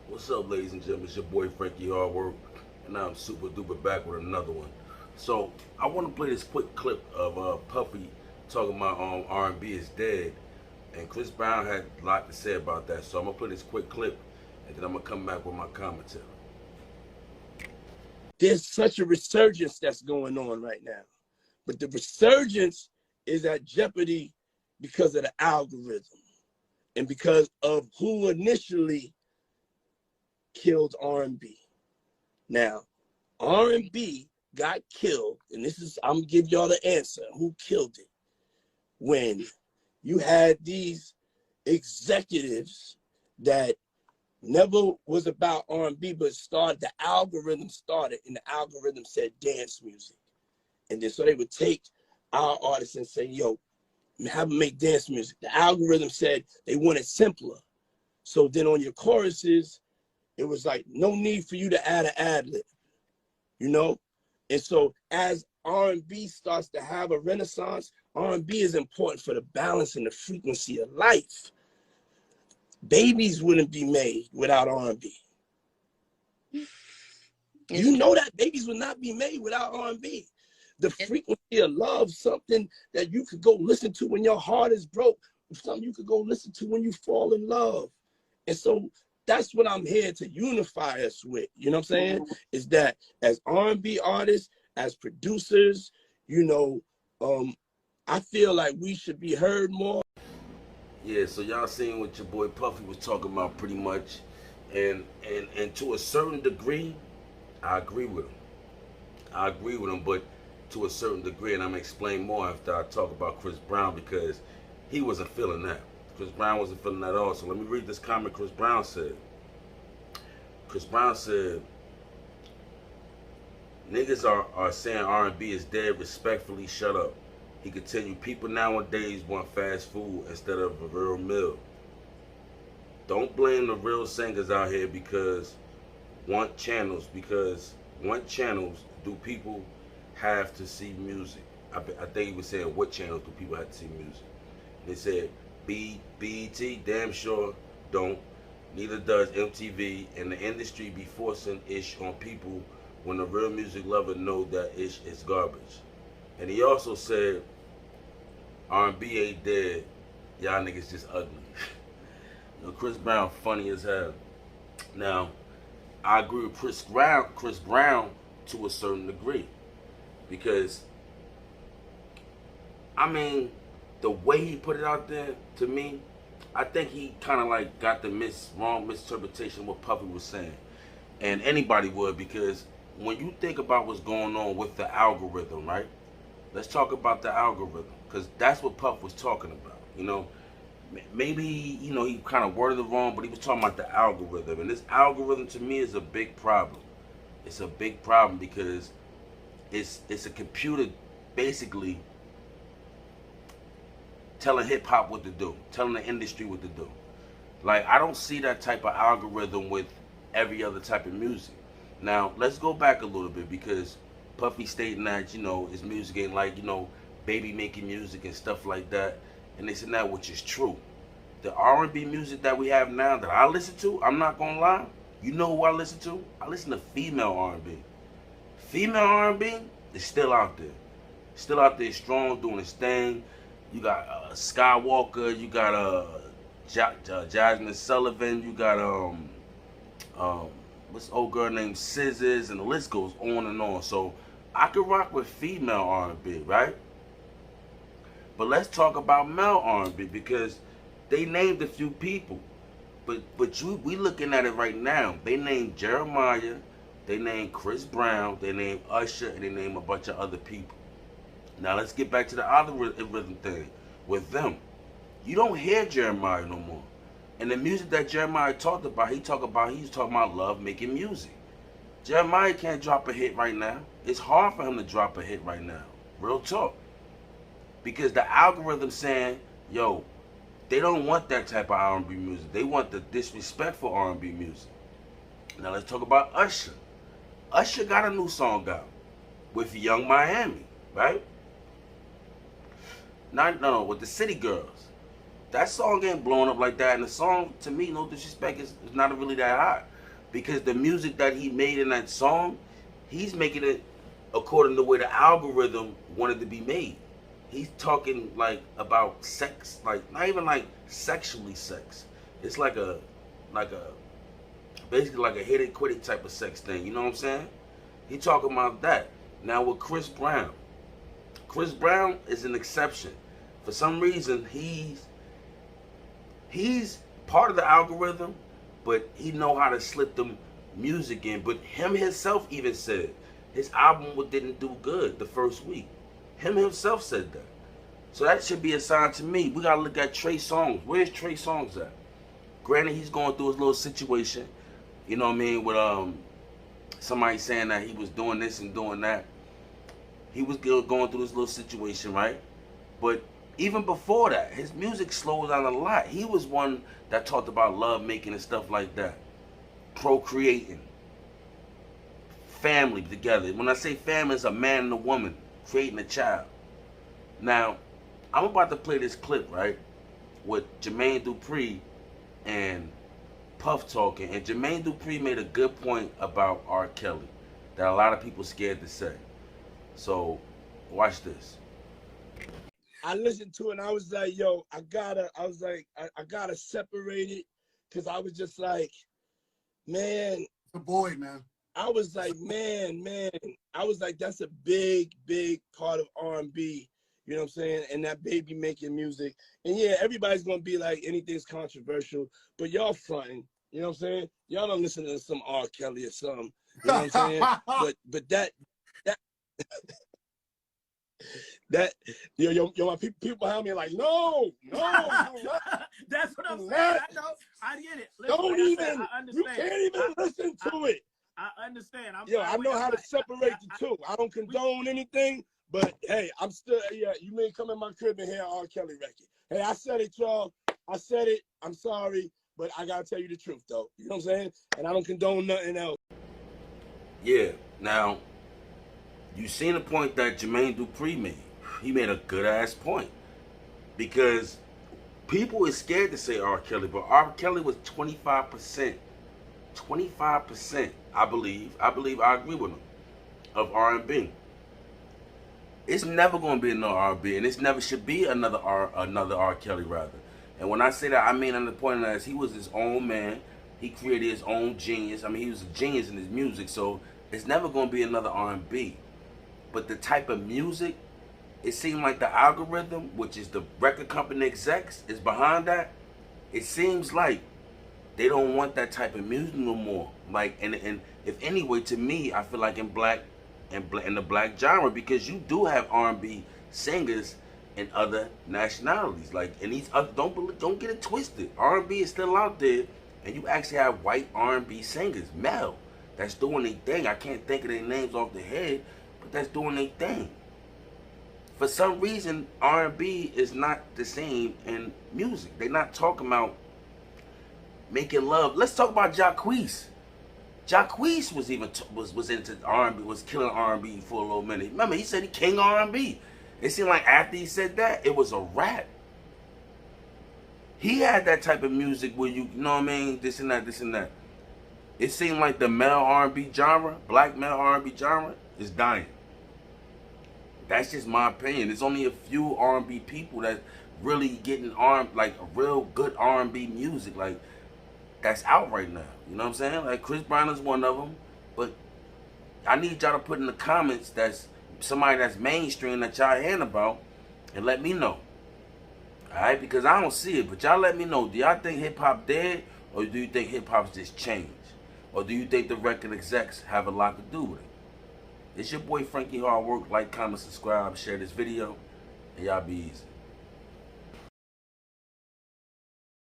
What's up, ladies and gentlemen? It's your boy Frankiehardwork, and I'm super duper back with another one. So I want to play this quick clip of Puffy talking about R&B is dead, and Chris Brown had a lot to say about that. So I'm gonna play this quick clip, and then I'm gonna come back with my commentary. There's such a resurgence that's going on right now, but the resurgence is at jeopardy because of the algorithm and because of who initially killed R&B. Now, R&B got killed, and this is, I'm gonna give y'all the answer, who killed it. When you had these executives that never was about R&B, but the algorithm started, and the algorithm said dance music. And then so they would take our artists and say, yo, have them make dance music. The algorithm said they want it simpler. So then on your choruses, it was like no need for you to add an ad lib, you know? And so as R&B starts to have a renaissance, R&B is important for the balance and the frequency of life. Babies wouldn't be made without R&B. You know that babies would not be made without R&B. The frequency of love, something that you could go listen to when your heart is broke, something you could go listen to when you fall in love. And so that's what I'm here to unify us with. You know what I'm saying? Is that as R&B artists, as producers, you know, I feel like we should be heard more. Yeah, so y'all seen what your boy Puffy was talking about pretty much, and to a certain degree, I agree with him. I agree with him, but to a certain degree, and I'm gonna explain more after I talk about Chris Brown because he wasn't feeling that. Chris Brown wasn't feeling that at all. So let me read this comment Chris Brown said. Chris Brown said, "Niggas are saying R&B is dead. Respectfully, shut up." He continued, "People nowadays want fast food instead of a real meal. Don't blame the real singers out here because want channels do people have to see music?" I think he was saying, what channels do people have to see music? And they said, BET, damn sure don't. Neither does MTV, and the industry be forcing ish on people when the real music lover know that ish is garbage. And he also said, R&B ain't dead. Y'all niggas just ugly. You know, Chris Brown funny as hell. Now, I agree with Chris Brown to a certain degree. Because, I mean, the way he put it out there, to me, I think he kind of like got the wrong misinterpretation of what Puffy was saying. And anybody would, because when you think about what's going on with the algorithm, right? Let's talk about the algorithm, because that's what Puff was talking about. You know, maybe, you know, he kind of worded it wrong, but he was talking about the algorithm. And this algorithm to me is a big problem. It's a big problem because it's a computer basically telling hip hop what to do, telling the industry what to do. Like, I don't see that type of algorithm with every other type of music. Now, let's go back a little bit because Puffy stating that, you know, his music ain't like, you know, baby making music and stuff like that. And this and that, which is true. The R&B music that we have now that I listen to, I'm not gonna lie, you know who I listen to? I listen to female R&B. Female R&B is still out there. Still out there strong, doing its thing. You got Skywalker, you got Jasmine Sullivan, you got what's the old girl named Scissors, and the list goes on and on. So I could rock with female R&B, right? But let's talk about male R&B because they named a few people. But we looking at it right now. They named Jeremiah, they named Chris Brown, they named Usher, and they named a bunch of other people. Now let's get back to the algorithm thing with them. You don't hear Jeremiah no more. And the music that Jeremiah talked about, he was talking about love making music. Jeremiah can't drop a hit right now. It's hard for him to drop a hit right now. Real talk. Because the algorithm saying, yo, they don't want that type of R&B music. They want the disrespectful R&B music. Now let's talk about Usher. Usher got a new song out with Young Miami, right? No, with the City Girls. That song ain't blowing up like that, and the song, to me, no disrespect, is not really that hot. because the music that he made in that song, he's making it according to the way the algorithm wanted to be made. He's talking like about sex, like not even like sexually sex. It's like a basically like a hit it quit it type of sex thing. You know what I'm saying? He talking about that. Now with Chris Brown is an exception. For some reason, he's part of the algorithm, but he know how to slip them music in. But him himself even said his album didn't do good the first week. Him himself said that. So that should be a sign to me. We gotta look at Trey Songz. Where's Trey Songz at? Granted, he's going through his little situation. You know what I mean? With somebody saying that he was doing this and doing that. He was going through this little situation, right? But even before that, his music slowed down a lot. He was one that talked about love making and stuff like that. Procreating. Family together. When I say family, it's a man and a woman creating a child. Now, I'm about to play this clip, right? With Jermaine Dupri and Puff talking. And Jermaine Dupri made a good point about R. Kelly that a lot of people scared to say. So, watch this. I listened to it and I was like, yo, I gotta separate it, because I was just like, man. The boy, man. I was like, man. I was like, that's a big part of R&B. You know what I'm saying? And that baby making music. And yeah, everybody's gonna be like, anything's controversial, but y'all fronting. You know what I'm saying? Y'all don't listen to some R. Kelly or something. You know what I'm saying? but that yo, my people behind me are like, no. That's what I'm saying. I know. I get it. Listen, Don't even. I understand. You can't even listen to it. I understand. I know how to separate the two. I don't condone anything, but hey, I'm still, you may come in my crib and hear R. Kelly record. Hey, I said it, y'all. I said it. I'm sorry, but I gotta tell you the truth, though. You know what I'm saying? And I don't condone nothing else. Yeah. Now, you seen the point that Jermaine Dupri made. He made a good ass point, because people is scared to say R. Kelly, but R. Kelly was 25%. 25%, I believe. I agree with him, of R&B. It's never gonna be another R&B, and it's never should be another R. Kelly rather. And when I say that, I mean on the point that he was his own man. He created his own genius. I mean, he was a genius in his music, so it's never gonna be another R&B. But the type of music, it seemed like the algorithm, which is the record company execs, is behind that. It seems like they don't want that type of music no more. Like, and if anyway, to me, I feel like in the black genre, because you do have R&B singers in other nationalities. Like, and these other, don't get it twisted. R&B is still out there, and you actually have white R&B singers, male, that's doing their thing. I can't think of their names off the head, but that's doing their thing. For some reason, R&B is not the same in music. They're not talking about making love. Let's talk about Jacquees. Jacquees was even was into R&B, was killing R&B for a little minute. Remember, he said he king R&B. It seemed like after he said that, it was a rap. He had that type of music where you know what I mean, this and that. It seemed like the male R&B genre, black male R&B genre, is dying. That's just my opinion. There's only a few R&B people that really getting like a real good R&B music, like that's out right now. You know what I'm saying? Like Chris Brown is one of them, but I need y'all to put in the comments that's somebody that's mainstream that y'all hearing about, and let me know. All right, because I don't see it, but y'all let me know. Do y'all think hip hop dead, or do you think hip hop's just changed, or do you think the record execs have a lot to do with it? It's your boy Frankie Hard Work. Like, comment, subscribe, share this video, and y'all be easy.